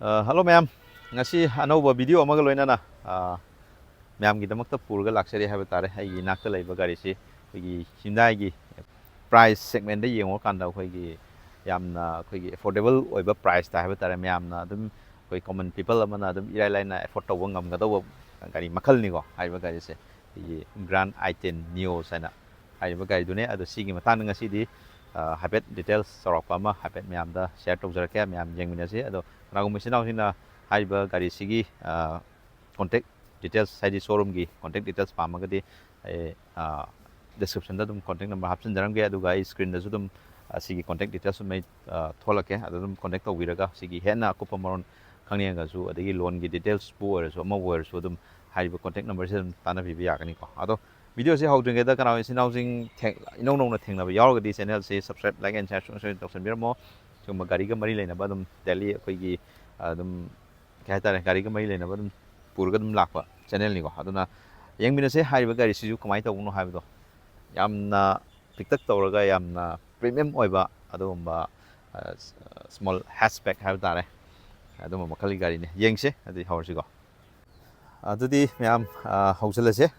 Hello ma'am, ngasi anauba video amaga loinana ma'am gi damakta purga laksari haba tare ai nakta laiba gari si gi Hyundai gi price segment da yengo kanda gi yamna gi affordable oiba price ta haba tare ma'am na dum common people amana dum irai laina afford tawba ngamgadawa gari makal ni go haiba gari se gi Grand i10 Nios ana haiba gari dune ado sigi matang ngasi di habit details sorokpa ma habit ma'am da share tawjarake ma'am jengminasi ado Nagumisina Haiba Gari Sigi contact details Sidi showroom gi contact details Pamagadi description dum contact number Hapson Jarange Adugai screen the Zudum Sigi contact details made Tolake Adum connect Viraga Sigi Hena Kupamaron Kanyangazu the loan gi details poor so more words with them Haiba contact numbers and Tana Viviaganico. Although videos how to get the canal is in housing no thing of your channel say subscribe like and share to more. So magariga mari lena ba dum Delhi akhoi dum kai tare gariga mari lena ba dum purga dum lakpa channel ni ko aduna yengmina se haiba gari siju kamai tawno haibdo yamna tiktak tawraga yamna premium oiba adumba small hatchback haiba tare aduma makali gari ne yengse adi hawrsi ko adudi myam hawsalase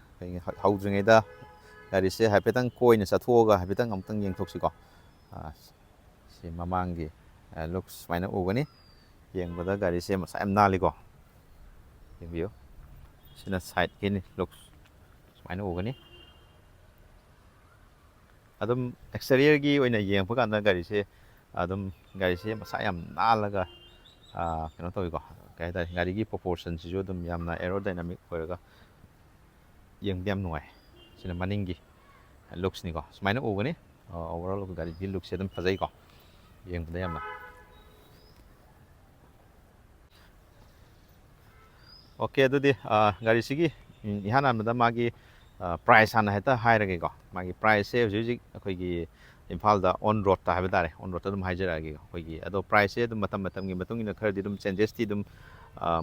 hawdringai da gari se haipetang koina sathuoga haipetang amtang yengthoksi ko si mamangi looks maina ugani yang bada gari se masa am nali ko yang view sina side kini looks maina ugani adum exterior gi oina yang pa kanda gari se masa yam nalaga kano tawi ko kai ta gari gi proportion si jodum yamna aerodynamic oiraga yang diam nuai sina maningi looks ni ko maina ugani overall gari gi looks edum fazai ko yang pada yamna. Oke itu di gari sigi ihan amda magi price hana heta high rage ko magi price se juji akoi gi Imphal da on road ta habitare on road dum haijara gi akoi gi ado price se dum matam gi matung ina khar di dum changes ti dum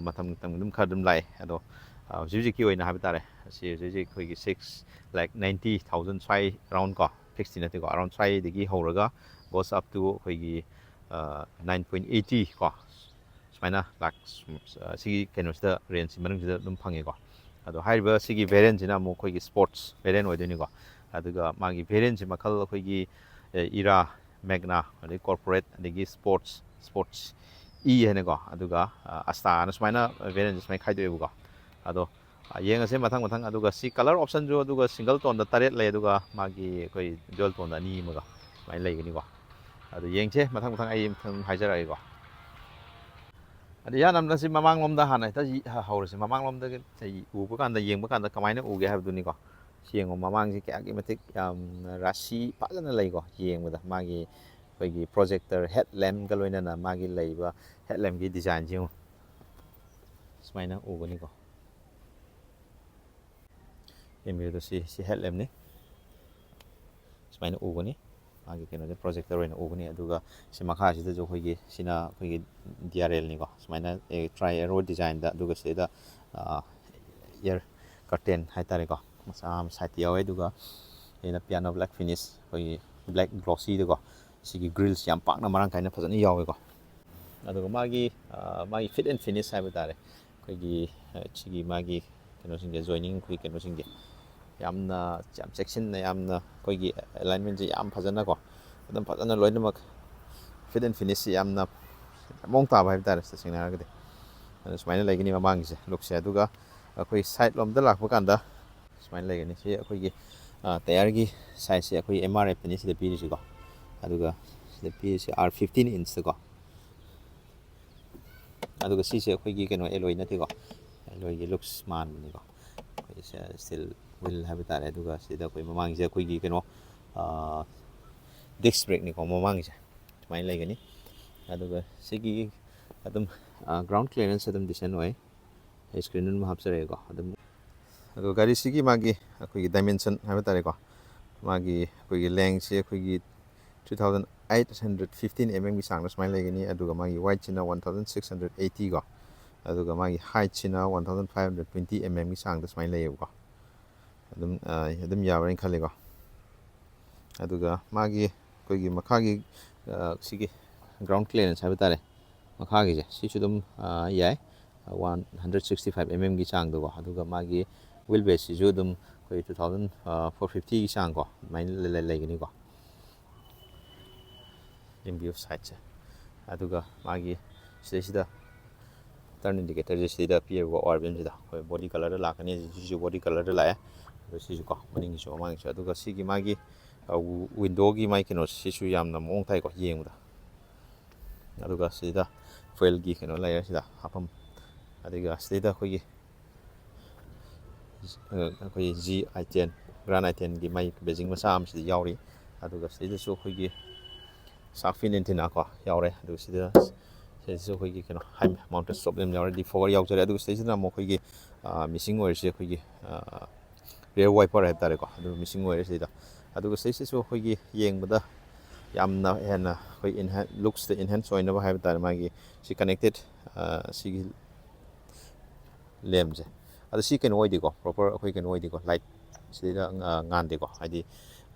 matam dum khar dum lai ado juji ki oina habitare si juji akoi gi 6 like 90,000 sai round ko fixed ni ko around sai digi horaga goes up to akoi 9.80 ko sumaina lak sigi kenos da range manung da dum phange ko ado haiba sigi variant jina mo khoi gi sports variant oidoni ko aduga magi variant ji makal khoi gi era magna ade corporate adigi sports e hene ko aduga asta na sumaina variant ji sumai khaidoi ko ado yeng ase mathang aduga si color option jo aduga single tone da taret lay aduga magi khoi dual tone da ni maga mai lay gani ko ado yengche mathang ai haijara ko adi ya namda si mamang lomda hana ta haurasi mamang lomda sai ubu kan da yengba kan da kamaina uge habduni ko siengo mamang si kya gi matik rasi pajana lay ko yengba da magi gi projector headlamp galoina na magi layba headlamp gi design ji smaina ugani ko embe do si headlamp ni smaina ugani magi keno de projector oina ugani aduga si makha si da jo khoi gi sina khoi gi DRL ni ko smaina try aero design da aduga se da air curtain haitare ko masam side yawe aduga ena piano black finish khoi black glossy da ko sigi grills yam pak na marang kaina phajani yawe ko aduga magi fit and finish hai batare khoi gi sigi magi keno singe joining khoi keno singe yamna jam section na yamna khoi gi alignment ji yam phajana ko adum phajana loinamak fit and finish yamna mong ta bai tar sa singna ga de smaina lai gini mamang se look se aduga khoi side lom da lakpa kanda smaina lai gini se khoi gi tayar gi size se khoi MRF ni se de pi ri ko aduga se pi se R15 inch ko aduga si se khoi gi keno alloy na ti ko alloy gi looks man ni ko khoi se still will have it aduga se da khoi mamang se khoi gi keno disc brake ni ko mamang se smaina lai gini aduga sigi adum ground clearance adum design oi screen nu hapsare ko adum ado gari sigi magi akoi dimension haba tare ko magi akoi length se akoi 2815 mm gi sang smile legani aduga magi wide china 1680 ko aduga magi height china 1520 mm gi sang smile lay ko adum yawarin khale ko aduga magi akoi makha gi sigi ground clearance haba tare ꯃꯈꯥꯒꯤꯁꯦ ꯁꯤꯁꯨ ꯑꯗꯨꯝ ꯌꯥꯏ 165 mm ꯒꯤ ꯆꯥꯡꯗꯀꯣ ꯑꯗꯨꯒ ꯃꯥꯒꯤ will ꯕꯦꯁꯁꯤꯁꯨ ꯑꯗꯨꯝ ꯑꯩꯈꯣꯏ 2450 ꯒꯤ ꯆꯥꯡꯀꯣ ꯑꯗꯨꯃꯥꯏꯅ ꯂꯩꯒꯅꯤꯀꯣ ꯌꯦꯡꯕꯤꯌꯨ ꯁꯥꯏꯠꯁꯦ ꯑꯗꯨꯒ ꯃꯥꯒꯤ ꯁꯤꯗꯩꯁꯤꯗ ꯇꯔꯟ ꯏꯟꯗꯤꯀꯦꯇꯔꯁꯦ ꯁꯤꯗ ꯄꯤꯌꯦꯕꯀꯣ ꯑꯣꯔ ꯕꯤꯝꯁꯤꯗ ꯑꯩꯈꯣꯏ ꯕꯣꯗꯤ ꯀꯂꯔꯗ ꯂꯥꯛꯀꯅꯤ ꯁꯤꯁꯨ ꯕꯣꯗꯤ ꯀꯂꯔꯗ ꯂꯥꯛꯑꯦ ꯑꯗꯨꯒ ꯁꯤꯁꯨꯀꯣ ꯃꯅꯤꯡꯒꯤꯁꯨ ꯃꯃꯥꯡꯒꯤꯁꯨ ꯑꯗꯨꯒ ꯁꯤꯒꯤ ꯃꯥꯒꯤ ꯋꯤꯟꯗꯣꯒꯤ ꯃꯥꯒꯤ ꯀꯩꯅꯣꯁꯦ ꯁꯤꯁꯨ ꯌꯥꯝꯅ ꯃꯑꯣꯡ ꯇꯥꯏꯀꯣ ꯌꯦꯡꯕꯗ ꯑꯗꯨꯒ ꯁꯤꯗ ꯐꯣꯏꯜꯒꯤ ꯀꯩꯅꯣ ꯂꯩꯔꯦ ꯁꯤꯗ ꯍꯥꯞꯐꯝ ꯑꯗꯨꯒ ꯁꯤꯗꯩꯗ ꯑꯩꯈꯣꯏꯒꯤ i10 ꯒ꯭ꯔꯥꯟ i10ꯒꯤ ꯃꯥꯒꯤ ꯕꯦꯖꯤꯡ ꯃꯆꯥ ꯑꯃ ꯁꯤꯗ ꯌꯥꯎꯔꯤ ꯑꯗꯨꯒ ꯁꯤꯗꯁꯨ ꯑꯩꯈꯣꯏꯒꯤ ꯁꯥꯔꯛꯐꯤꯟ ꯑꯦꯟꯇꯤꯅꯥ ꯀꯣ ꯌꯥꯎꯔꯦ ꯑꯗꯨꯒ ꯁꯤꯗꯁꯨ ꯑꯩꯈꯣꯏꯒꯤ ꯀꯩꯅꯣ ꯍꯥꯏ ꯃꯥꯎꯟꯇꯦड ꯁ꯭ꯇꯣꯞ ꯂꯦꯝ ꯌꯥꯎꯔꯦ ꯗꯤꯐꯣꯒꯔ ꯌꯥꯎꯖꯔꯦ ꯑꯗꯨꯒ ꯁꯤꯗꯩꯁꯤꯗ ꯑꯃꯨꯛ ꯑꯩꯈꯣꯏꯒꯤ ꯃꯤꯁꯤꯡ ꯑꯣꯏꯔꯤꯁꯦ ꯑꯩꯈꯣꯏꯒꯤ ꯔꯤꯌꯔ ꯋꯥꯏꯄꯔ ꯍꯥꯏꯕ ꯇꯥꯔꯦꯀꯣ ꯑꯗꯨ ꯃꯤꯁꯤꯡ ꯑꯣꯏꯔꯦ ꯁꯤꯗ ꯑꯗꯨꯒ ꯁꯤꯁꯤꯁꯨ ꯑꯩꯈꯣꯏꯒꯤ ꯌꯦꯡꯕꯗ ꯌꯥꯝꯅ ꯍꯦꯟꯅ ꯑꯩꯈꯣꯏ ꯂꯨꯛꯁꯇ ꯏꯟꯍꯦꯟꯁ ꯑꯣꯏꯅꯕ ꯍꯥꯏꯕ ꯇꯥꯔꯦ ꯃꯥꯒꯤ ꯁꯤ ꯀꯅꯦꯛꯇꯦꯠ ꯁꯤꯒꯤ ꯂꯦꯝꯁꯦ ꯑꯗꯣ ꯁꯤ ꯀꯩꯅꯣ ꯑꯣꯏꯗꯦꯀꯣ ꯄ꯭ꯔꯣꯄꯔ ꯑꯩꯈꯣꯏ ꯀꯩꯅꯣ ꯑꯣꯏꯗꯦꯀꯣ ꯂꯥꯏꯠ ꯁꯤꯗꯩꯗ ꯉꯥꯟꯗꯦꯀꯣ ꯍꯥꯏꯗꯤ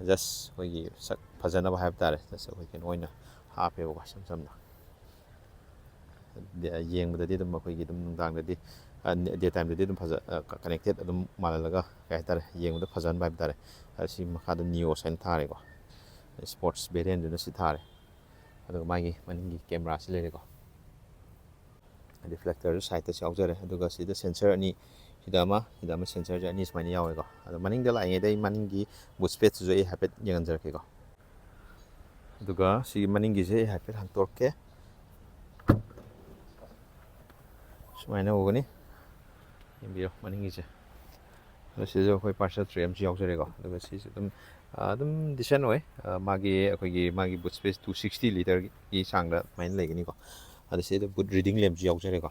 ꯖꯁ ꯑꯩꯈꯣꯏꯒꯤ ꯁꯛ ꯐꯖꯅꯕ ꯍꯥꯏꯕ ꯇꯥꯔꯦ ꯖꯁ ꯑꯩꯈꯣꯏ ꯀꯩꯅꯣ ꯑꯣꯏꯅ ꯍꯥꯞꯄꯦꯕꯀꯣ ꯏꯁꯝ ꯁꯝꯅ ꯌꯦꯡꯕꯗꯗꯤ ꯑꯗꯨꯝ ꯑꯩꯈꯣꯏꯒꯤ ꯑꯗꯨꯝ ꯅꯨꯡꯗꯥꯡꯗꯗꯤ ꯗꯦ ꯇꯥꯏꯝꯗꯗꯤ ꯑꯗꯨꯝ ꯀꯅꯦꯛꯇꯦꯠ ꯑꯗꯨꯝ ꯃꯥꯜꯍꯜꯂꯒ ꯀꯩ ꯍꯥꯏꯇꯥꯔꯦ ꯌꯦꯡꯕꯗ ꯐꯖꯍꯟꯕ ꯍꯥꯏꯕ ꯇꯥꯔꯦ ꯁꯤ ꯃꯈꯥꯗ ꯅꯤꯌꯣꯁ ꯍꯥꯏꯅ ꯊꯥꯔꯦꯀꯣ ꯁ꯭ꯄꯣꯔꯠꯁ ꯚꯦꯔꯤꯌꯟꯗꯨꯅ ꯁꯤ ꯊꯥꯔꯦ ꯑꯗꯨꯒ ꯃꯥꯒꯤ ꯃꯅꯤꯡꯒꯤ ꯀꯦꯃꯦꯔꯥꯁꯤ ꯂꯩꯔꯦꯀꯣ ꯔꯤꯐ꯭ꯂꯦꯛꯇꯔꯁꯨ ꯁꯥꯏꯠꯇꯁꯨ ꯌꯥꯎꯖꯔꯦ ꯑꯗꯨꯒ ꯁꯤꯗ ꯁꯦꯟꯁꯔ ꯑꯅꯤ ꯁꯤꯗ ꯑꯃ ꯁꯦꯟꯁꯔꯁꯦ ꯑꯅꯤ ꯁꯨꯃꯥꯏꯅ ꯌꯥꯎꯋꯦꯀꯣ ꯑꯗꯣ ꯃꯅꯤꯡꯗ ꯂꯥꯛꯏꯉꯩꯗ ꯑꯩ ꯃꯅꯤꯡꯒꯤ ꯕꯨꯠ ꯁ꯭ꯄꯦꯁꯇꯨꯁꯨ ꯑꯩ ꯍꯥꯏꯐꯦꯠ ꯌꯦꯡꯍꯟꯖꯔꯛꯀꯦꯀꯣ ꯑꯗꯨꯒ ꯁꯤꯒꯤ ꯃꯅꯤꯡꯒꯤꯁꯦ ꯑꯩ ꯍꯥꯏꯐꯦꯠ ꯍꯥꯡꯇꯣꯔꯛꯀꯦ ꯁꯨꯃꯥꯏꯅ ꯎꯒꯅꯤ ꯌꯦꯡꯕꯤꯌꯨ ꯃꯅꯤꯡꯒꯤꯁꯦ ꯑꯗꯣ ꯁꯤꯗꯁꯨ ꯑꯩꯈꯣꯏ ꯄꯥꯔꯁꯦꯜ ꯇ꯭ꯔꯦ ꯑꯃꯁꯨ ꯌꯥꯎꯖꯔꯦꯀꯣ ꯑꯗꯨꯒ ꯁꯤꯁꯨ ꯑꯗꯨꯝ ꯗꯤꯁꯦꯟ ꯑꯣꯏ ꯃꯥꯒꯤ ꯕꯨꯠ ꯁ꯭ꯄꯦꯁ 260 ꯂꯤꯇꯔꯒꯤ ꯆꯥꯡꯗ ꯑꯗꯨꯃꯥꯏꯅ ꯂꯩꯒꯅꯤꯀꯣ ꯑꯗꯣ ꯁꯤꯗ ꯕꯨꯠ ꯔꯤꯗꯤꯡ ꯂꯦꯝꯁꯨ ꯌꯥꯎꯖꯔꯦꯀꯣ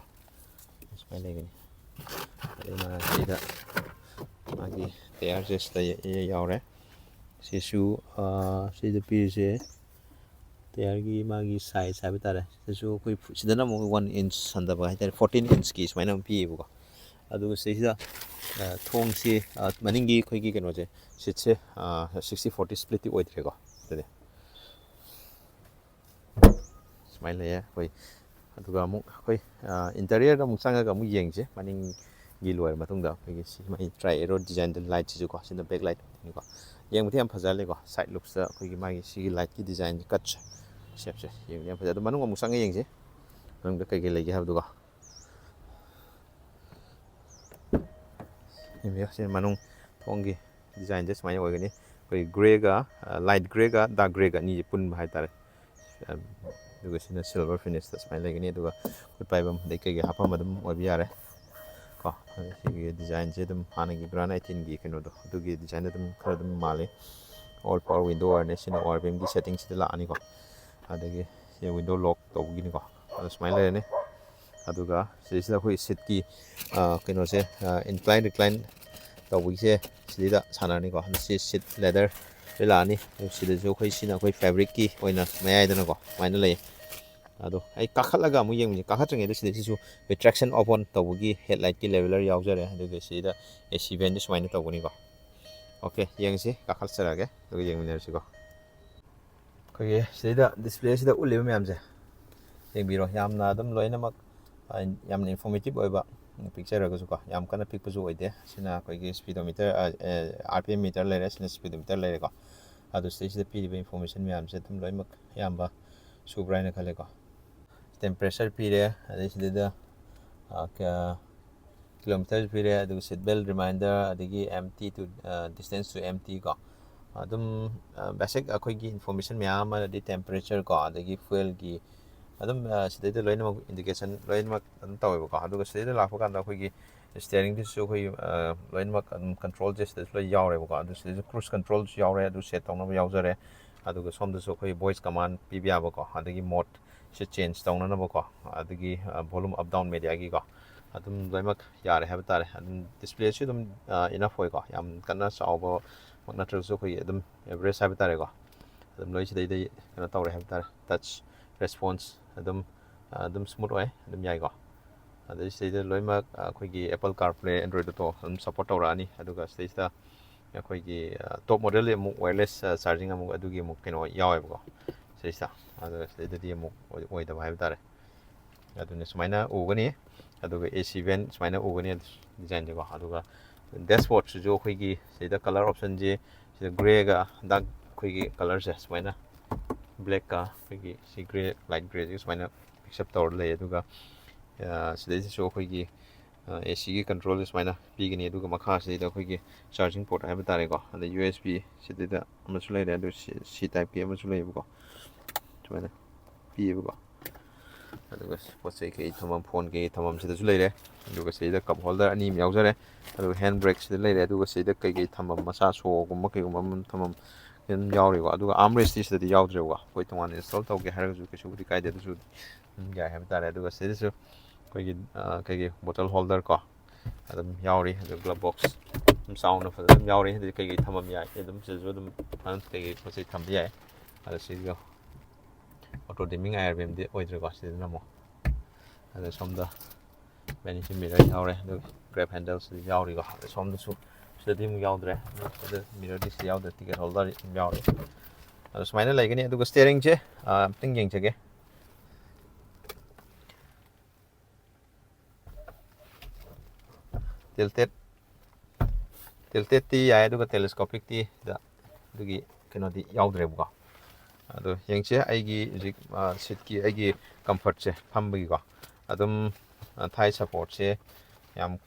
ꯁꯨꯃꯥꯏꯅ ꯂꯩꯒꯅꯤ ꯑꯗꯨꯅ ꯁꯤꯗ ꯃꯥꯒꯤ ꯇꯌꯥꯔꯁꯦ ꯁꯤꯗ ꯌꯥꯎꯔꯦ ꯁꯤꯁꯨ ꯁꯤꯗ ꯄꯤꯔꯤꯁꯦ ꯇꯌꯥꯔꯒꯤ ꯃꯥꯒꯤ ꯁꯥꯏꯖ ꯍꯥꯏꯕ ꯇꯥꯔꯦ ꯁꯤꯗꯁꯨ ꯑꯩꯈꯣꯏ ꯁꯤꯗꯅ ꯑꯃꯨꯛ 1 ꯏꯟꯆ ꯍꯟꯊꯕ ꯍꯥꯏꯇꯥꯔꯦ 14 ꯏꯟꯆꯀꯤ ꯁꯨꯃꯥꯏꯅ ꯑꯃ ꯄꯤꯌꯦꯕꯀꯣ ꯑꯗꯨꯒ ꯁꯤꯁꯤꯗ ꯊꯣꯡꯁꯤ ꯃꯅꯤꯡꯒꯤ ꯑꯩꯈꯣꯏꯒꯤ ꯀꯩꯅꯣꯁꯦ ꯁꯤꯠꯁꯦ 60-40 ꯁ꯭ꯄ꯭ꯂꯤꯠꯇꯤ ꯑꯣꯏꯗ꯭ꯔꯦꯀꯣ ꯑꯗꯨꯗꯤ ꯁꯨꯃꯥꯏꯅ ꯂꯩꯌꯦ ꯑꯩꯈꯣꯏ ꯑꯗꯨꯒ ꯑꯃꯨꯛ ꯑꯩꯈꯣꯏ ꯏꯟꯇꯔꯤꯌꯔꯗ ꯑꯃꯨꯛ ꯆꯪꯉꯒ ꯑꯃꯨꯛ ꯌꯦꯡꯁꯦ ꯃꯅꯤꯡꯒꯤ ꯂꯣꯏꯔ ꯃꯇꯨꯡꯗ ꯑꯩꯈꯣꯏꯒꯤ ꯁꯤ ꯃꯥꯒꯤ ꯇ꯭ꯔꯥꯏ ꯑꯦꯔꯣ ꯗꯤꯖꯥꯏꯟꯗ ꯂꯥꯏꯠꯁꯤꯁꯨꯀꯣ ꯁꯤꯅ ꯕꯦꯛ ꯂꯥꯏꯠꯅꯤꯀꯣ ꯌꯦꯡꯕꯗꯤ ꯌꯥꯝ ꯐꯖꯍꯜꯂꯦꯀꯣ ꯁꯥꯏꯠ ꯂꯨꯛꯁꯇ ꯑꯩꯈꯣꯏꯒꯤ ꯃꯥꯒꯤ ꯁꯤꯒꯤ ꯂꯥꯏꯠꯀꯤ ꯗꯤꯖꯥꯏꯟ ꯀꯠꯁꯦ ꯁꯦꯞꯁꯦ ꯌꯦꯡꯕꯗꯤ ꯌꯥꯝ ꯐꯖꯩ ꯑꯗꯣ ꯃꯅꯨꯡ ꯑꯃꯨꯛ ꯆꯪꯉ ꯌꯦꯡꯁꯦ ꯃꯅꯨꯡꯗ ꯀꯩꯀꯩ ꯂꯩꯒꯦ ꯍꯥꯏꯕꯗꯨꯀꯣ ꯌꯦꯡꯕꯤꯌꯨ ꯁꯤ ꯃꯅꯨꯡ ꯊꯣꯡꯒꯤ ꯗꯤꯖꯥꯏꯟꯁꯦ ꯁꯨꯃꯥꯏꯅ ꯑꯣꯏꯒꯅꯤ ꯑꯩꯈꯣꯏ Greg light Greg dark Greg ꯑꯅꯤꯁꯦ ꯄꯨꯟꯕ ꯍꯥꯏꯇꯥꯔꯦ ꯑꯗꯨꯒ ꯁꯤꯅ ꯁꯤꯜꯚꯔ ꯐꯤꯅꯤꯁꯇ ꯁꯨꯃꯥꯏꯅ ꯂꯩꯒꯅꯤ ꯑꯗꯨꯒ ꯈꯨꯠ ꯄꯥꯏꯐꯝ ꯑꯗꯩ ꯀꯩꯀꯩ ꯍꯥꯞꯐꯝ ꯑꯗꯨꯝ ꯑꯣꯏꯕ ꯌꯥꯔꯦ ꯀꯣ ꯁꯤꯒꯤ ꯗꯤꯖꯥꯏꯟꯁꯦ ꯑꯗꯨꯝ ꯍꯥꯟꯅꯒꯤ ꯒ꯭ꯔꯥꯟ i10ꯒꯤ ꯀꯩꯅꯣꯗꯣ ꯑꯗꯨꯒꯤ ꯗꯤꯖꯥꯏꯟꯗ ꯑꯗꯨꯝ ꯈꯔ ꯑꯗꯨꯝ ꯃꯥꯜꯂꯤ ꯑꯣꯜ ꯄꯋꯥꯔ ꯋꯤꯟꯗꯣ ꯑꯣꯏꯔꯅꯤ ꯁꯤꯅ ꯑꯣꯔ ꯕꯤꯝꯒꯤ ꯁꯦꯠꯇꯤꯡꯁꯤꯗ ꯂꯥꯛꯑꯅꯤꯀꯣ ꯑꯗꯒꯤ ꯁꯤ ꯋꯤꯟꯗꯣ ꯂꯣꯛ ꯇꯧꯕꯒꯤꯅꯤꯀꯣ ꯑꯗꯣ ꯁꯨꯃꯥꯏꯅ ꯂꯩꯔꯅꯤ ꯑꯗꯨꯒ ꯁꯤꯗꯩꯁꯤꯗ ꯑꯩꯈꯣꯏ ꯁꯤꯠꯀꯤ ꯀꯩꯅꯣꯁꯦ ꯏꯟꯀ꯭ꯂꯥꯏꯟ ꯔꯤꯀ꯭ꯂꯥꯏꯟ ꯇꯧꯕꯒꯤꯁꯦ ꯁꯤꯗꯩꯗ ꯁꯥꯟꯅꯔꯅꯤꯀꯣ ꯁꯤ ꯁꯤꯠ ꯂꯦꯗꯔ ꯂꯥꯛꯑꯅꯤ ꯁꯤꯗꯁꯨ ꯁꯤꯅ ꯑꯩꯈꯣꯏ ꯐꯦꯕ꯭ꯔꯤꯛꯀꯤ ꯑꯣꯏꯅ ꯃꯌꯥꯏꯗꯅꯀꯣ ꯁꯨꯃꯥꯏꯅ ꯂꯩ ꯑꯗꯣ ꯑꯩ ꯀꯥꯈꯠꯂꯒ ꯑꯃꯨꯛ ꯌꯦꯡꯕꯁꯦ ꯀꯥꯈꯠꯇ꯭ꯔꯤꯉꯩꯗ ꯁꯤꯗꯩꯁꯤꯁꯨ ꯑꯩꯈꯣꯏ ꯇ꯭ꯔꯦꯛꯁꯟ ꯑꯣꯐ ꯑꯣꯟ ꯇꯧꯕꯒꯤ ꯍꯦꯠꯂꯥꯏꯠꯀꯤ ꯂꯦꯕꯦꯂꯔ ꯌꯥꯎꯖꯔꯦ ꯑꯗꯨꯒ ꯁꯤꯗ AC ꯚꯦꯟꯁꯨ ꯁꯨꯃꯥꯏꯅ ꯇꯧꯒꯅꯤꯀꯣ ꯑꯣꯀꯦ ꯌꯦꯡꯁꯤ ꯀꯥꯈꯠꯆꯔꯛꯑꯒꯦ ꯑꯗꯨꯒ ꯌꯦꯡꯃꯤꯟꯅꯔꯁꯤꯀꯣ ꯑꯩꯈꯣꯏꯒꯤ ꯁꯤꯗꯩꯗ ꯗꯤꯁꯄ꯭ꯂꯦꯁꯤꯗ ꯎꯠꯂꯤꯕ ꯃꯌꯥꯝꯁꯦ ꯌꯦꯡꯕꯤꯔꯣ ꯌꯥꯝꯅ ꯑꯗꯨꯝ ꯂꯣꯏꯅꯃꯛ ꯌꯥꯝꯅ ꯏꯟꯐꯣꯔꯃꯦꯇꯤꯞ ꯑꯣꯏꯕ ꯄꯤꯛꯆꯔꯒꯁꯨꯀꯣ ꯌꯥꯝ ꯀꯟꯅ ꯄꯤꯛꯄꯁꯨ ꯑꯣꯏꯗꯦ ꯁꯤꯅ ꯑꯩꯈꯣꯏꯒꯤ ꯁ꯭ꯄꯤꯗꯣꯃꯤꯇꯔ RPM ꯃꯤꯇꯔ ꯂꯩꯔꯦ ꯁꯤꯅ ꯁ꯭ꯄꯤꯗꯣꯃꯤꯇꯔ ꯂꯩꯔꯦꯀꯣ ꯑꯗꯣ ꯁꯤꯗꯩꯁꯤꯗ ꯄꯤꯔꯤꯕ ꯏꯟꯐꯣꯔꯃꯦꯁꯟ ꯃꯌꯥꯝꯁꯦ ꯑꯗꯨꯝ ꯂꯣꯏꯅꯃꯛ ꯑꯌꯥꯝꯕ ꯁꯨꯕ꯭ꯔꯥ ꯍꯥꯏꯅ ꯈꯜꯂꯦꯀꯣ ꯇꯦꯝꯄꯔꯦꯆꯔ ꯄꯤꯔꯦ ꯑꯗꯩ ꯁꯤꯗꯩꯗ ꯀꯤꯂꯣꯃꯤꯇꯔꯁꯨ ꯄꯤꯔꯦ ꯑꯗꯨꯒ ꯁꯤꯠ ꯕꯦꯜ ꯔꯤꯃꯥꯏꯟꯗꯔ ꯑꯗꯒꯤ empty to distance to empty ꯀꯣ ꯑꯗꯨꯝ ꯕꯦꯁꯤꯛ ꯑꯩꯈꯣꯏꯒꯤ ꯏꯟꯐꯣꯔꯃꯦꯁꯟ ꯃꯌꯥꯝ ꯑꯃꯗꯤ ꯇꯦꯝꯄꯔꯦꯆꯔ ꯀꯣ ꯑꯗꯒꯤ ꯐꯨꯌꯦꯜꯒꯤ ꯑꯗꯨꯝ ꯁꯤꯗꯩꯗ ꯂꯣꯏꯅꯃꯛ ꯏꯟꯗꯤꯀꯦꯁꯟ ꯂꯣꯏꯅꯃꯛ ꯑꯗꯨꯝ ꯇꯧꯋꯦꯕꯀꯣ ꯑꯗꯨꯒ ꯁꯤꯗꯩꯗ ꯂꯥꯛꯄ ꯀꯥꯟꯗ ꯑꯩꯈꯣꯏꯒꯤ ꯁ꯭ꯇꯤꯌꯔꯤꯡꯗꯁꯨ ꯑꯩꯈꯣꯏ ꯂꯣꯏꯅꯃꯛ ꯑꯗꯨꯝ ꯀꯟꯇ꯭ꯔꯣꯜꯁꯦ ꯁꯤꯗꯁꯨ ꯂꯣꯏ ꯌꯥꯎꯔꯦꯕꯀꯣ ꯑꯗꯨ ꯁꯤꯗꯩꯁꯨ ꯀ꯭ꯔꯨꯁ ꯀꯟꯇ꯭ꯔꯣꯜꯁꯨ ꯌꯥꯎꯔꯦ ꯑꯗꯨ ꯁꯦꯠ ꯇꯧꯅꯕ ꯌꯥꯎꯖꯔꯦ ꯑꯗꯨꯒ ꯁꯣꯝꯗꯁꯨ ꯑꯩꯈꯣꯏ ꯚꯣꯏꯁ ꯀꯃꯥꯟ ꯄꯤꯕ ꯌꯥꯕꯀꯣ ꯑꯗꯒꯤ ꯃꯣꯠꯁꯦ ꯆꯦꯟꯖ ꯇꯧꯅꯅꯕꯀꯣ ꯑꯗꯒꯤ ꯚꯣꯂꯨꯝ ꯑꯞ ꯗꯥꯎꯟ ꯃꯦꯗꯤꯌꯥꯒꯤꯀꯣ ꯑꯗꯨꯝ ꯂꯣꯏꯅꯃꯛ ꯌꯥꯔꯦ ꯍꯥꯏꯕ ꯇꯥꯔꯦ ꯑꯗꯨꯝ ꯗꯤꯁꯄ꯭ꯂꯦꯁꯨ ꯑꯗꯨꯝ ꯏꯅꯐ ꯑꯣꯏꯀꯣ ꯌꯥꯝ ꯀꯟꯅ ꯆꯥꯎꯕꯃꯛ ꯅꯠꯇ꯭ꯔꯒꯁꯨ ꯑꯩꯈꯣꯏꯒꯤ ꯑꯗꯨꯝ ꯑꯦꯚꯔꯦꯖ ꯍꯥꯏꯕ ꯇꯥꯔꯦꯀꯣ ꯑꯗꯨꯝ ꯂꯣꯏ ꯁꯤꯗꯩꯗ ꯀꯩꯅꯣ ꯇꯧꯔꯦ ꯍꯥꯏꯕ ꯇꯥꯔꯦ ꯇꯆ ꯔꯦꯁꯄꯣꯟꯁ ꯑꯗꯨꯝ ꯁ꯭ꯃꯨꯠ ꯑꯣꯏ ꯑꯗꯨꯝ ꯌꯥꯏꯀꯣ ꯑꯗꯩ ꯁꯤꯗꯩꯗ ꯂꯣꯏꯅꯃꯛ ꯑꯩꯈꯣꯏꯒꯤ ꯑꯦꯄꯜ ꯀꯥꯔꯄ꯭ꯂꯦ ꯑꯦꯟꯗ꯭ꯔꯣꯏꯗ ꯑꯣꯇꯣ ꯑꯗꯨꯝ ꯁꯞꯄꯣꯔꯠ ꯇꯧꯔꯛꯑꯅꯤ ꯑꯗꯨꯒ ꯁꯤꯗꯩꯁꯤꯗ ꯑꯩꯈꯣꯏꯒꯤ ꯇꯣꯞ ꯃꯣꯗꯦꯜꯗꯤ ꯑꯃꯨꯛ ꯋꯥꯌꯔꯂꯦꯁ ꯆꯥꯔꯖꯤꯡ ꯑꯃꯨꯛ ꯑꯗꯨꯒꯤ ꯑꯃꯨꯛ ꯀꯩꯅꯣ ꯌꯥꯎꯋꯦꯕꯀꯣ ꯁꯤꯗꯩꯁꯤꯗ ꯑꯗꯨꯒ ꯁꯤꯗꯩꯗꯗꯤ ꯑꯃꯨꯛ ꯑꯣꯏꯗꯕ ꯍꯥꯏꯕ ꯇꯥꯔꯦ ꯑꯗꯨꯅ ꯁꯨꯃꯥꯏꯅ ꯎꯒꯅꯤ ꯑꯗꯨꯒ AC vent ꯁꯨꯃꯥꯏꯅ ꯎꯒꯅꯤ ꯗꯤꯖꯥꯏꯟꯁꯦꯀꯣ ꯑꯗꯨꯒ ꯗꯦꯁꯕꯣꯔꯗꯁꯤꯁꯨ ꯑꯩꯈꯣꯏꯒꯤ ꯁꯤꯗ ꯀꯂꯔ ꯑꯣꯞꯁꯟꯁꯦ ꯁꯤꯗ ꯒ꯭ꯔꯦꯒ ꯗꯥꯔꯛ ꯑꯩꯈꯣꯏꯒꯤ ꯀꯂꯔꯁꯦ ꯁꯨꯃꯥꯏꯅ ꯕ꯭ꯂꯦꯛꯀ ꯑꯩꯈꯣꯏꯒꯤ ꯁꯤ ꯒ꯭ꯔꯦ ꯂꯥꯏꯠ ꯒ꯭ꯔꯦꯁꯤꯒ ꯁꯨꯃꯥꯏꯅ ꯃꯤꯛꯁꯑꯞ ꯇꯧꯔ ꯂꯩ ꯑꯗꯨꯒ ꯁꯤꯗꯩꯁꯤꯁꯨ ꯑꯩꯈꯣꯏꯒꯤ ACꯒꯤ ꯀꯟꯇ꯭ꯔꯣꯜꯁꯦ ꯁꯨꯃꯥꯏꯅ ꯄꯤꯒꯅꯤ ꯑꯗꯨꯒ ꯃꯈꯥꯁꯤꯗ ꯑꯩꯈꯣꯏꯒꯤ ꯆꯥꯔꯖꯤꯡ ꯄꯣꯔꯠ ꯍꯥꯏꯕ ꯇꯥꯔꯦꯀꯣ ꯑꯗ USB ꯁꯤꯗꯩꯗ ꯑꯃꯁꯨ ꯂꯩꯔꯦ ꯑꯗꯨ C ꯇꯥꯏꯞꯀꯤ ꯑꯃꯁꯨ ꯂꯩꯌꯦꯕꯀꯣ ꯁꯨꯃꯥꯏꯅ ꯄꯤꯌꯦꯕꯀꯣ ꯑꯗꯨꯒ ꯄꯣꯠ ꯆꯩ ꯀꯩ ꯊꯝꯐꯝ ꯐꯣꯟ ꯀꯩ ꯊꯝꯐꯝ ꯁꯤꯗꯁꯨ ꯂꯩꯔꯦ ꯑꯗꯨꯒ ꯁꯤꯗ ꯀꯞ ꯍꯣꯜꯗꯔ ꯑꯅꯤ ꯑꯃ ꯌꯥꯎꯖꯔꯦ ꯑꯗꯨꯒ ꯍꯦꯟ ꯕ꯭ꯔꯦꯛ ꯁꯤꯗ ꯂꯩꯔꯦ ꯑꯗꯨꯒ ꯁꯤꯗ ꯀꯩꯀꯩ ꯊꯝꯐꯝ ꯃꯆꯥ ꯁꯣꯒꯨꯝꯕ ꯀꯩꯒꯨꯝꯕ ꯑꯃ ꯊꯝꯐꯝ ꯑꯗꯨꯝ ꯌꯥꯎꯔꯤꯀꯣ ꯑꯗꯨꯒ ꯑꯥꯔꯝ ꯔꯦꯁꯇꯤ ꯁꯤꯗꯗꯤ ꯌꯥꯎꯗ꯭ꯔꯦꯕꯀꯣ ꯑꯩꯈꯣꯏ ꯇꯣꯉꯥꯟꯅ ꯏꯟꯁꯇꯣꯜ ꯇꯧꯒꯦ ꯍꯥꯏꯔꯒꯁꯨ ꯀꯩꯁꯨꯕꯨꯗꯤ ꯀꯥꯏꯗꯦ ꯑꯗꯨꯁꯨ ꯌꯥꯏ ꯍꯥꯏꯕ ꯇꯥꯔꯦ ꯑꯗꯨꯒ ꯁꯤꯗꯁꯨ ꯑꯩꯈꯣꯏꯒꯤ ꯀꯩꯀꯩ ꯕꯣꯇꯜ ꯍꯣꯜꯗꯔ ꯀꯣ ꯑꯗꯨꯝ ꯌꯥꯎꯔꯤ ꯑꯗꯨꯒ ꯒ꯭ꯂꯞ ꯕꯣꯛꯁ ꯑꯗꯨꯝ ꯆꯥꯎꯅ ꯐꯖꯅ ꯑꯗꯨꯝ ꯌꯥꯎꯔꯤ ꯑꯗꯨꯗꯤ ꯀꯩꯀꯩ ꯊꯝꯐꯝ ꯌꯥꯏ ꯑꯗꯨꯝ ꯁꯤꯗꯁꯨ ꯑꯗꯨꯝ ꯀꯩꯀꯩ ꯄꯣꯠ ꯆꯩ ꯊꯝꯕ ꯌꯥꯏ ꯑꯗꯣ ꯁꯤꯒ ꯑꯣꯇꯣ ꯗꯤꯃꯤꯡ ꯑꯥꯏꯔꯕꯦꯝꯗꯤ ꯑꯣꯏꯗ꯭ꯔꯦꯀꯣ ꯁꯤꯗꯅ ꯑꯃꯨꯛ ꯑꯗ ꯁꯣꯝꯗ ꯚꯦꯅꯤꯇꯤ ꯃꯤꯔꯔ ꯌꯥꯎꯔꯦ ꯑꯗꯨꯒ ꯒ꯭ꯔꯦꯞ ꯍꯦꯟꯗꯜꯁꯤꯗ ꯌꯥꯎꯔꯤꯀꯣ ꯑꯗ ꯁꯣꯝꯗꯁꯨ ꯁꯤꯗꯗꯤ ꯑꯃꯨꯛ ꯌꯥꯎꯗ꯭ꯔꯦ ꯁꯤꯗ ꯃꯤꯔꯔꯗꯤ ꯁꯤꯗ ꯌꯥꯎꯗ꯭ꯔꯦ ꯇꯤꯀꯦꯠ ꯍꯣꯜꯗꯔ ꯑꯗꯨꯝ ꯌꯥꯎꯔꯤ ꯑꯗꯣ ꯁꯨꯃꯥꯏꯅ ꯂꯩꯒꯅꯤ ꯑꯗꯨꯒ ꯁ꯭ꯇꯦꯔꯤꯡꯁꯦ ꯑꯝꯇꯪ ꯌꯦꯡꯖꯒꯦ ꯇꯤꯜꯇꯦꯠꯇꯤ ꯌꯥꯏ ꯑꯗꯨꯒ ꯇꯦꯂꯦꯁꯀꯣꯄꯤꯛꯇꯤ ꯑꯗꯨꯒꯤ ꯀꯩꯅꯣꯗꯤ ꯌꯥꯎꯗ꯭ꯔꯦꯕꯀꯣ ꯑꯗꯣ ꯌꯦꯡꯁꯦ ꯑꯩꯒꯤ ꯍꯧꯖꯤꯛ ꯁꯤꯠꯀꯤ ꯑꯩꯒꯤ ꯀꯝꯐꯔꯠꯁꯦ ꯐꯝꯕꯒꯤꯀꯣ ꯑꯗꯨꯝ ꯊꯥꯏ ꯁꯞꯄꯣꯔꯠꯁꯦ ꯌꯥꯝ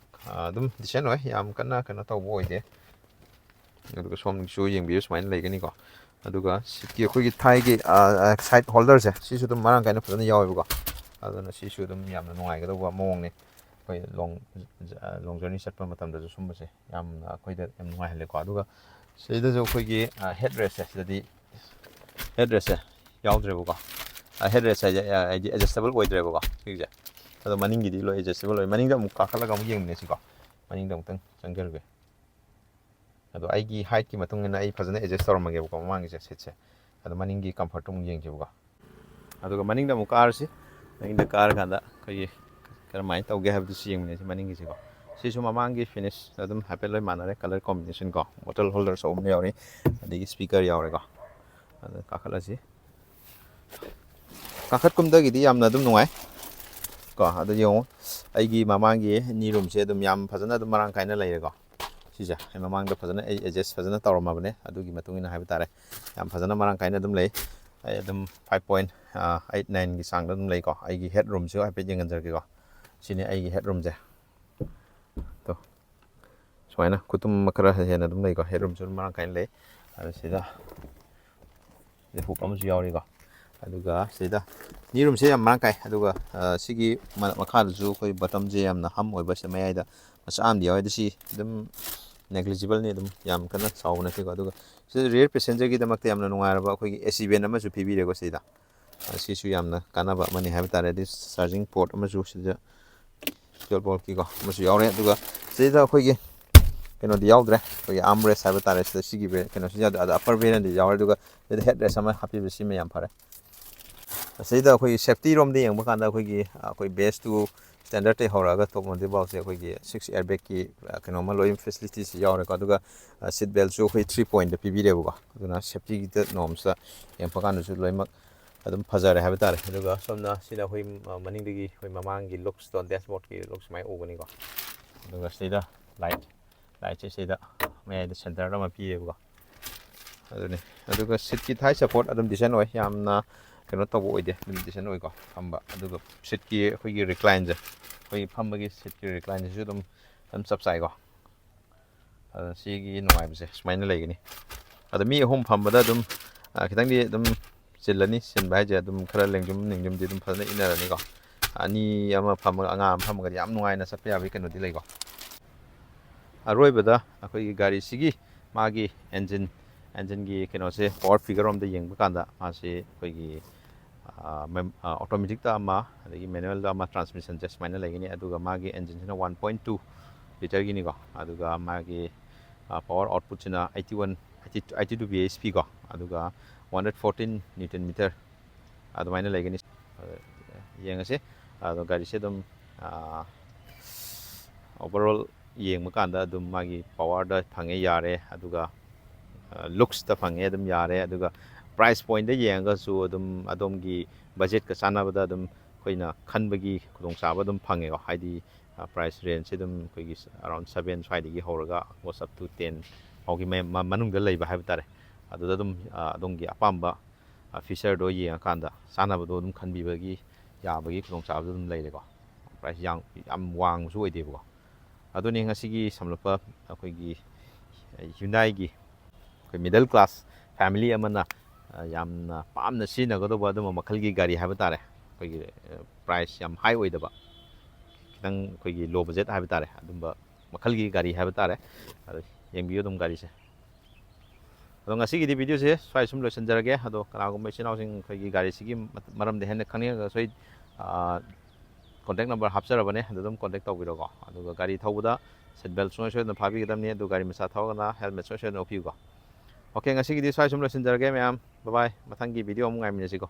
ꯑꯗꯨꯝ ꯗꯤꯁꯦꯟ ꯑꯣꯏ ꯌꯥꯝ ꯀꯟꯅ ꯀꯩꯅꯣ ꯇꯧꯕ ꯑꯣꯏꯗꯦ ꯑꯗꯨꯒ ꯁꯣꯝꯒꯤꯁꯨ ꯌꯦꯡꯕꯤꯌꯨ ꯁꯨꯃꯥꯏꯅ ꯂꯩꯒꯅꯤꯀꯣ ꯑꯗꯨꯒ ꯁꯤꯠꯀꯤ ꯑꯩꯈꯣꯏꯒ ꯊꯥꯏꯒꯤ ꯁꯥꯏꯠ ꯍꯣꯜꯗꯔꯁꯦ ꯁꯤꯁꯨ ꯑꯗꯨꯝ ꯃꯔꯥꯡ ꯀꯥꯏꯅ ꯐꯖꯅ ꯌꯥꯎꯋꯦꯕꯀꯣ ꯑꯗꯨꯅ ꯁꯤꯁꯨ ꯑꯗꯨꯝ ꯌꯥꯝꯅ ꯅꯨꯡꯉꯥꯏꯒꯗꯧꯕ ꯃꯑꯣꯡꯅꯤ ꯑꯩꯈꯣꯏ ꯂꯣꯡ ꯖꯔꯅꯤ ꯆꯠꯄ ꯃꯇꯝꯗꯁꯨ ꯁꯨꯝꯕꯁꯦ ꯌꯥꯝꯅ ꯑꯩꯈꯣꯏꯗ ꯌꯥꯝ ꯅꯨꯡꯉꯥꯏꯍꯜꯂꯦꯀꯣ ꯑꯗꯨꯒ ꯁꯤꯗꯁꯨ ꯑꯩꯈꯣꯏꯒꯤ ꯍꯦꯠ ꯔꯦꯁꯁꯦ ꯁꯤꯗꯗꯤ ꯍꯦꯠ ꯔꯦꯁꯁꯦ ꯌꯥꯎꯗ꯭ꯔꯦꯕꯀꯣ ꯍꯦꯠ ꯔꯦꯁ ꯍꯥꯏꯁꯦ ꯍꯥꯏꯗꯤ ꯑꯦꯗꯖꯁꯇꯦꯕꯜ ꯑꯣꯏꯗ꯭ꯔꯦꯕꯀꯣ ꯁꯤꯒꯤꯁꯦ ꯑꯗꯣ ꯃꯅꯤꯡꯒꯤꯗꯤ ꯂꯣꯏ ꯑꯦꯗꯖꯁꯇꯦꯕꯜ ꯑꯣꯏ ꯃꯅꯤꯡꯗ ꯑꯃꯨꯛ ꯀꯥꯈꯠꯂꯒ ꯑꯃꯨꯛ ꯌꯦꯡꯃꯤꯟꯅꯁꯤꯀꯣ ꯃꯅꯤꯡꯗ ꯑꯃꯨꯛꯇꯪ ꯆꯪꯖꯔꯨꯒꯦ ꯑꯗꯣ ꯑꯩꯒꯤ ꯍꯥꯏꯠꯀꯤ ꯃꯇꯨꯡ ꯏꯟꯅ ꯑꯩ ꯐꯖꯅ ꯑꯦꯗꯖꯁ ꯇꯧꯔꯝꯃꯒꯦꯕꯀꯣ ꯃꯃꯥꯡꯒꯤꯁꯦ ꯁꯤꯠꯁꯦ ꯑꯗꯣ ꯃꯅꯤꯡꯒꯤ ꯀꯝꯐꯔꯠꯇꯨ ꯑꯃꯨꯛ ꯌꯦꯡꯁꯦꯕꯀꯣ ꯑꯗꯨꯒ ꯃꯅꯤꯡꯗ ꯑꯃꯨꯛ ꯀꯥꯔꯁꯤ ꯃꯅꯤꯡꯗ ꯀꯥꯔꯀꯥꯟꯗ ꯑꯩꯈꯣꯏꯒꯤ ꯀꯔꯝꯍꯥꯏꯅ ꯇꯧꯒꯦ ꯍꯥꯏꯕꯗꯨꯁꯨ ꯌꯦꯡꯃꯤꯟꯅꯁꯤ ꯃꯅꯤꯡꯒꯤꯁꯤꯀꯣ ꯁꯤꯁꯨ ꯃꯃꯥꯡꯒꯤ ꯐꯤꯅꯤꯁ ꯑꯗꯨꯝ ꯍꯥꯏꯐꯦꯠ ꯂꯣꯏ ꯃꯥꯟꯅꯔꯦ ꯀꯂꯔ ꯀꯣꯝꯕꯤꯅꯦꯁꯟ ꯀꯣ ꯕꯣꯇꯜ ꯍꯣꯜꯗꯔ ꯑꯆꯧꯕ ꯑꯃ ꯌꯥꯎꯔꯤ ꯑꯗꯒꯤ ꯁ꯭ꯄꯤꯀꯔ ꯌꯥꯎꯔꯦꯀꯣ ꯑꯗ ꯀꯥꯈꯠꯂꯁꯤ ꯀꯥꯈꯠꯀꯨꯝꯗꯒꯤꯗꯤ ꯌꯥꯝꯅ ꯑꯗꯨꯝ ꯅꯨꯡꯉꯥꯏ ꯀꯣ ꯑꯗꯨ ꯌꯦꯡꯉꯨ ꯑꯩꯒꯤ ꯃꯃꯥꯡꯒꯤ ꯅꯤ ꯔꯨꯝꯁꯦ ꯑꯗꯨꯝꯌꯥꯝ ꯐꯖꯅ ꯑꯗꯨꯝ ꯃꯔꯥꯡ ꯀꯥꯏꯅ ꯂꯩꯔꯦꯀꯣ ꯁꯤꯁꯦ ꯑꯩ ꯃꯃꯥꯡꯗ ꯐꯖꯅ ꯑꯩ ꯑꯦꯗꯖꯁ ꯐꯖꯅ ꯇꯧꯔꯝꯃꯕꯅꯦ ꯑꯗꯨꯒꯤ ꯃꯇꯨꯡ ꯏꯟꯅ ꯍꯥꯏꯕ ꯇꯥꯔꯦ ꯌꯥꯝ ꯐꯖꯅ ꯃꯔꯥꯡ ꯀꯥꯏꯅ ꯑꯗꯨꯝ ꯂꯩ ꯑꯩ ꯑꯗꯨꯝ 5.89ꯒꯤ ꯆꯥꯡꯗ ꯑꯗꯨꯝ ꯂꯩꯀꯣ ꯑꯩꯒꯤ ꯍꯦꯠ ꯔꯨꯝꯁꯨ ꯍꯥꯏꯐꯦꯠ ꯌꯦꯡꯍꯟꯖꯔꯒꯦꯀꯣ ꯁꯤꯅꯤ ꯑꯩꯒꯤ ꯍꯦꯠ ꯔꯨꯝꯁꯦ ꯁꯨꯃꯥꯏꯅ ꯈꯨꯇꯨꯝ ꯈꯔ ꯍꯦꯟꯅ ꯑꯗꯨꯝ ꯂꯩꯀꯣ ꯍꯦꯠ ꯔꯨꯝꯁꯨ ꯑꯗꯨꯝ ꯃꯔꯥꯡ ꯀꯥꯏꯅ ꯂꯩ ꯑꯗꯨ ꯁꯤꯗ ꯍꯨꯛ ꯑꯃꯁꯨ ꯌꯥꯎꯔꯤꯀꯣ ꯑꯗꯨꯒ ꯁꯤꯗ ꯅꯤ ꯔꯨꯝꯁꯦ ꯌꯥꯝ ꯃꯔꯥꯡ ꯀꯥꯏ ꯑꯗꯨꯒ ꯁꯤꯒꯤ ꯃꯈꯥꯗꯁꯨ ꯑꯩꯈꯣꯏ ꯕꯇꯝꯁꯦ ꯌꯥꯝꯅ ꯍꯝ ꯑꯣꯏꯕ ꯁꯤꯗ ꯃꯌꯥꯏꯗ ꯃꯆꯥ ꯑꯃꯗꯤ ꯌꯥꯎꯋꯦ ꯑꯗꯨ ꯁꯤ ꯑꯗꯨꯝ ꯅꯦꯒ꯭ꯂꯤꯖꯤꯕꯜꯅꯤ ꯑꯗꯨꯝ ꯌꯥꯝ ꯀꯟꯅ ꯆꯥꯎꯕ ꯅꯠꯇꯦꯀꯣ ꯑꯗꯨꯒ ꯁꯤꯗ ꯔꯤꯌꯔ ꯄꯦꯁꯦꯟꯖꯔꯒꯤꯗꯃꯛꯇ ꯌꯥꯝꯅ ꯅꯨꯡꯉꯥꯏꯔꯕ ꯑꯩꯈꯣꯏꯒꯤ AC ꯚꯦꯟ ꯑꯃꯁꯨ ꯄꯤꯕꯤꯔꯦꯀꯣ ꯁꯤꯗ ꯁꯤꯁꯨ ꯌꯥꯝꯅ ꯀꯥꯟꯅꯕ ꯑꯃꯅꯤ ꯍꯥꯏꯕ ꯇꯥꯔꯦ ꯑꯗꯩ ꯆꯥꯔꯖꯤꯡ ꯄꯣꯔꯠ ꯑꯃꯁꯨ ꯁꯤꯗ 12 ꯚꯣꯜꯠꯀꯤꯀꯣ ꯑꯃꯁꯨ ꯌꯥꯎꯔꯦ ꯑꯗꯨꯒ ꯁꯤꯗ ꯑꯩꯈꯣꯏꯒꯤ ꯀꯩꯅꯣꯗꯤ ꯌꯥꯎꯗ꯭ꯔꯦ ꯑꯩꯈꯣꯏꯒꯤ ꯑꯥꯔꯝ ꯔꯦꯁ ꯍꯥꯏꯕ ꯇꯥꯔꯦ ꯁꯤꯗ ꯁꯤꯒꯤ ꯀꯩꯅꯣꯁꯤ ꯌꯥꯎꯗ꯭ꯔꯦ ꯑꯗ ꯑꯞꯄꯔ ꯚꯦꯔꯤꯌꯟꯗꯤ ꯌꯥꯎꯔꯦ ꯑꯗꯨꯒ ꯁꯤꯗ ꯍꯦꯠ ꯔꯦꯁ ꯑꯃ ꯍꯥꯞꯄꯤꯕ ꯁꯤꯃ ꯌꯥꯝ ꯐꯔꯦ ꯑꯁꯤꯗ ꯑꯩꯈꯣꯏꯒꯤ ꯁꯦꯐꯇꯤꯔꯣꯝꯗ ꯌꯦꯡꯕ ꯀꯥꯟꯗ ꯑꯩꯈꯣꯏ ꯕꯦꯁ ꯇꯨ ꯁ꯭ꯇꯦꯟꯗꯔꯗꯇꯩ ꯍꯧꯔꯛꯑꯒ ꯇꯣꯞ ꯃꯣꯗꯦꯜꯐꯥꯎꯁꯦ ꯑꯩꯈꯣꯏꯒꯤ 6 ꯑꯦꯌꯔꯕꯦꯒꯀꯤ ꯀꯩꯅꯣꯃ ꯂꯣꯏ ꯐꯦꯁꯤꯂꯤꯇꯤꯁ ꯌꯥꯎꯔꯦꯀꯣ ꯑꯗꯨꯒ ꯁꯤꯠ ꯕꯦꯜꯁꯨ ꯑꯩꯈꯣꯏ 3 ꯄꯣꯏꯟꯠꯇ ꯄꯤꯕꯤꯔꯦꯕꯀꯣ ꯑꯗꯨꯅ ꯁꯦꯐꯇꯤꯒꯤꯗ ꯅꯣर्म्ꯁꯇ ꯌꯦꯡꯕ ꯀꯥꯟꯗꯁꯨ ꯂꯣꯏꯅꯃꯛ ꯑꯗꯨꯝ ꯐꯖꯔꯦ ꯍꯥꯏꯕ ꯇꯥꯔꯦ ꯑꯗꯨꯒ ꯁꯣꯝꯅ ꯁꯤꯗ ꯑꯩꯈꯣꯏ ꯃꯅꯤꯡꯗꯒꯤ ꯑꯩꯈꯣꯏ ꯃꯃꯥꯡꯒꯤ ꯂꯨꯛꯁꯇꯣ ꯗꯦꯁꯕꯣꯔꯗꯀꯤ ꯂꯨꯛ ꯁꯨꯃꯥꯏꯅ ꯎꯒꯅꯤꯀꯣ ꯑꯗꯨꯒ ꯁꯤꯗ ꯂꯥꯏꯠꯁꯦ ꯁꯤꯗ ꯃꯌꯥꯏꯗ ꯁꯦꯟꯇꯔꯗ ꯑꯃ ꯄꯤꯌꯦꯕꯀꯣ ꯑꯗꯨꯅꯤ ꯑꯗꯨꯒ ꯁꯤꯠꯀꯤ ꯊꯥꯏ ꯁꯞꯄꯣꯔꯠ ꯑꯗꯨꯝ ꯗꯤꯁꯦꯟ ꯑꯣꯏ ꯌꯥꯝꯅ ꯀꯩꯅꯣ ꯇꯧꯕ ꯑꯣꯏꯗꯦ ꯑꯗꯨꯝ ꯗꯤꯁꯦꯟ ꯑꯣꯏꯀꯣ ꯐꯝꯕ ꯑꯗꯨꯒ ꯁꯤꯠꯀꯤ ꯑꯩꯈꯣꯏꯒꯤ ꯔꯤꯀ꯭ꯂꯥꯏꯟꯁꯦ ꯑꯩꯈꯣꯏꯒꯤ ꯐꯝꯕꯒꯤ ꯁꯤꯠꯀꯤ ꯔꯤꯀ꯭ꯂꯥꯏꯟꯁꯤꯁꯨ ꯑꯗꯨꯝ ꯆꯞ ꯆꯥꯏꯀꯣ ꯑꯗꯨꯅ ꯁꯤꯒꯤ ꯅꯨꯡꯉꯥꯏꯕꯁꯦ ꯁꯨꯃꯥꯏꯅ ꯂꯩꯒꯅꯤ ꯑꯗ ꯃꯤ ꯑꯍꯨꯝ ꯐꯝꯕꯗ ꯑꯗꯨꯝ ꯈꯤꯇꯪꯗꯤ ꯑꯗꯨꯝ ꯆꯤꯜꯂꯅꯤ ꯆꯤꯟꯕ ꯍꯥꯏꯁꯦ ꯑꯗꯨꯝ ꯈꯔ ꯂꯦꯡꯖꯨꯝ ꯂꯦꯡꯖꯨꯝꯗꯤ ꯑꯗꯨꯝ ꯐꯖꯅ ꯏꯟꯅꯔꯅꯤꯀꯣ ꯑꯅꯤ ꯑꯃ ꯐꯝꯃꯒ ꯑꯉꯥꯡ ꯑꯃ ꯐꯝꯃꯒꯗꯤ ꯌꯥꯝ ꯅꯨꯡꯉꯥꯏꯅ ꯆꯠꯄ ꯌꯥꯕꯒꯤ ꯀꯩꯅꯣꯗꯤ ꯂꯩꯀꯣ ꯑꯔꯣꯏꯕꯗ ꯑꯩꯈꯣꯏꯒꯤ ꯒꯥꯔꯤꯁꯤꯒꯤ ꯃꯥꯒꯤ ꯑꯦꯟꯖꯤꯟꯒꯤ ꯀꯩꯅꯣꯁꯦ ꯄꯋꯥꯔ ꯐꯤꯒꯔꯣꯝꯗ ꯌꯦꯡꯕ ꯀꯥꯟꯗ ꯃꯥꯁꯤ ꯑꯩꯈꯣꯏꯒꯤ ꯑꯣꯇꯣꯃꯦꯇꯤꯛꯇ ꯑꯃ ꯑꯗꯒꯤ ꯃꯦꯅꯨꯋꯦꯜꯗ ꯑꯃ ꯇ꯭ꯔꯥꯟꯁꯃꯤꯁꯟꯁꯦ ꯁꯨꯃꯥꯏꯅ ꯂꯩꯒꯅꯤ ꯑꯗꯨꯒ ꯃꯥꯒꯤ ꯑꯦꯟꯖꯤꯟꯁꯤꯅ 1.2 ꯂꯤꯇꯔꯒꯤꯅꯤꯀꯣ ꯑꯗꯨꯒ ꯃꯥꯒꯤ ꯄꯋꯥꯔ ꯑꯥꯎꯠꯄꯨꯠꯁꯤꯅ 82 bhp ꯀꯣ ꯑꯗꯨꯒ 114 ꯅ꯭ꯌꯨꯇꯟ ꯃꯤꯇꯔ ꯑꯗꯨꯃꯥꯏꯅ ꯂꯩꯒꯅꯤ ꯌꯦꯡꯉꯁꯤ ꯑꯗꯣ ꯒꯥꯔꯤꯁꯦ ꯑꯗꯨꯝ ꯑꯣꯚꯔꯑꯣꯜ ꯌꯦꯡꯕ ꯀꯥꯟꯗ ꯑꯗꯨꯝ ꯃꯥꯒꯤ ꯄꯋꯥꯔꯗ ꯐꯪꯉꯦ ꯌꯥꯔꯦ ꯑꯗꯨꯒ ꯂꯨꯛꯁꯇ ꯐꯪꯉꯦ ꯑꯗꯨꯝ ꯌꯥꯔꯦ ꯑꯗꯨꯒ ꯄ꯭ꯔꯥꯏꯁ ꯄꯣꯏꯟꯗ ꯌꯦꯡꯉꯒꯁꯨ ꯑꯗꯨꯝ ꯑꯗꯣꯝꯒꯤ ꯕꯖꯦꯠꯀ ꯆꯥꯟꯅꯕꯗ ꯑꯗꯨꯝ ꯑꯩꯈꯣꯏꯅ ꯈꯟꯕꯒꯤ ꯈꯨꯗꯣꯡꯆꯥꯕ ꯑꯗꯨꯝ ꯐꯪꯉꯦꯀꯣ ꯍꯥꯏꯗꯤ ꯄ꯭ꯔꯥꯏꯁ ꯔꯦꯟꯖꯁꯦ ꯑꯗꯨꯝ ꯑꯩꯈꯣꯏꯒꯤ ꯑꯔꯥꯎꯟ 7 ꯁ꯭ꯋꯥꯏꯗꯒꯤ ꯍꯧꯔꯒ almost up to 10 ꯐꯥꯎꯒꯤ ꯃꯅꯨꯡꯗ ꯂꯩꯕ ꯍꯥꯏꯕ ꯇꯥꯔꯦ ꯑꯗꯨꯗ ꯑꯗꯨꯝ ꯑꯗꯣꯝꯒꯤ ꯑꯄꯥꯝꯕ ꯐꯤꯆꯔꯗꯣ ꯌꯦꯡꯉꯀꯥꯟꯗ ꯆꯥꯅꯕꯗꯣ ꯑꯗꯨꯝ ꯈꯟꯕꯤꯕꯒꯤ ꯌꯥꯕꯒꯤ ꯈꯨꯗꯣꯡꯆꯥꯕꯗꯣ ꯑꯗꯨꯝ ꯂꯩꯔꯦꯀꯣ ꯄ꯭ꯔꯥꯏꯁ ꯌꯥꯝ ꯋꯥꯡꯕꯁꯨ ꯑꯣꯏꯗꯦꯕꯀꯣ ꯑꯗꯨꯅꯤ ꯉꯁꯤꯒꯤ ꯁꯝꯂꯞꯄ ꯑꯩꯈꯣꯏꯒꯤ ꯍ꯭ꯌꯨꯟꯗꯥꯏꯒꯤ ꯑꯩꯈꯣꯏ ꯃꯤꯗꯜ ꯀ꯭ꯂꯥꯁ ꯐꯦꯃꯤꯂꯤ ꯑꯃꯅ ꯌꯥꯝꯅ ꯄꯥꯝꯅ ꯁꯤꯖꯤꯟꯅꯒꯗꯧꯕ ꯑꯗꯨꯝꯕ ꯃꯈꯜꯒꯤ ꯒꯥꯔꯤ ꯍꯥꯏꯕ ꯇꯥꯔꯦ ꯑꯩꯈꯣꯏꯒꯤ ꯄ꯭ꯔꯥꯏꯁ ꯌꯥꯝ ꯍꯥꯏ ꯑꯣꯏꯗꯕ ꯈꯤꯇꯪ ꯑꯩꯈꯣꯏꯒꯤ ꯂꯣ ꯕꯖꯦꯠ ꯍꯥꯏꯕ ꯇꯥꯔꯦ ꯑꯗꯨꯝꯕ ꯃꯈꯜꯒꯤ ꯒꯥꯔꯤ ꯍꯥꯏꯕ ꯇꯥꯔꯦ ꯑꯗꯣ ꯌꯦꯡꯕꯤꯌꯨ ꯑꯗꯨꯝ ꯒꯥꯔꯤꯁꯦ ꯑꯗꯣ ꯉꯁꯤꯒꯤꯗꯤ ꯚꯤꯗꯤꯑꯣꯁꯦ ꯁ꯭ꯋꯥꯏ ꯁꯨꯝ ꯂꯣꯏꯁꯤꯟꯖꯔꯒꯦ ꯑꯗꯣ ꯀꯅꯥꯒꯨꯝꯕ ꯏꯆꯤꯟ ꯏꯅꯥꯎꯁꯤꯡ ꯑꯩꯈꯣꯏꯒꯤ ꯒꯥꯔꯤꯁꯤꯒꯤ ꯃꯔꯝꯗ ꯍꯦꯟꯅ ꯈꯪꯅꯤꯡꯉꯒꯁꯨ ꯑꯩ ꯀꯣꯟꯇꯦꯛ ꯅꯝꯕꯔ ꯍꯥꯞꯆꯔꯕꯅꯦ ꯑꯗꯨ ꯑꯗꯨꯝ ꯀꯣꯟꯇꯦꯛ ꯇꯧꯕꯤꯔꯣꯀꯣ ꯑꯗꯨꯒ ꯒꯥꯔꯤ ꯊꯧꯕꯗ ꯁꯤꯠ ꯕꯦꯜꯠ ꯁꯨꯡꯁꯣꯏ ꯁꯣꯏꯗꯅ ꯐꯥꯕꯤꯒꯗꯕꯅꯤ ꯑꯗꯨ ꯒꯥꯔꯤ ꯃꯆꯥ ꯊꯧꯔꯒꯅ ꯍꯦꯜꯃꯦꯠ ꯁꯨꯡꯁꯣꯏ ꯁꯣꯏꯗꯅ ꯎꯞꯄꯤꯌꯨꯀꯣ ꯑꯣꯀꯦ ꯉꯁꯤꯒꯤꯗꯤ ꯁ꯭ꯋꯥꯏ ꯁꯨꯝ ꯂꯣꯏꯁꯤꯟꯖꯔꯒꯦ ꯃꯌꯥꯝ ꯕꯥꯏ ꯃꯊꯪꯒꯤ ꯚꯤꯗꯤꯑꯣ ꯑꯃꯨꯛ ꯉꯥꯏꯃꯤꯟꯅꯁꯤꯀꯣ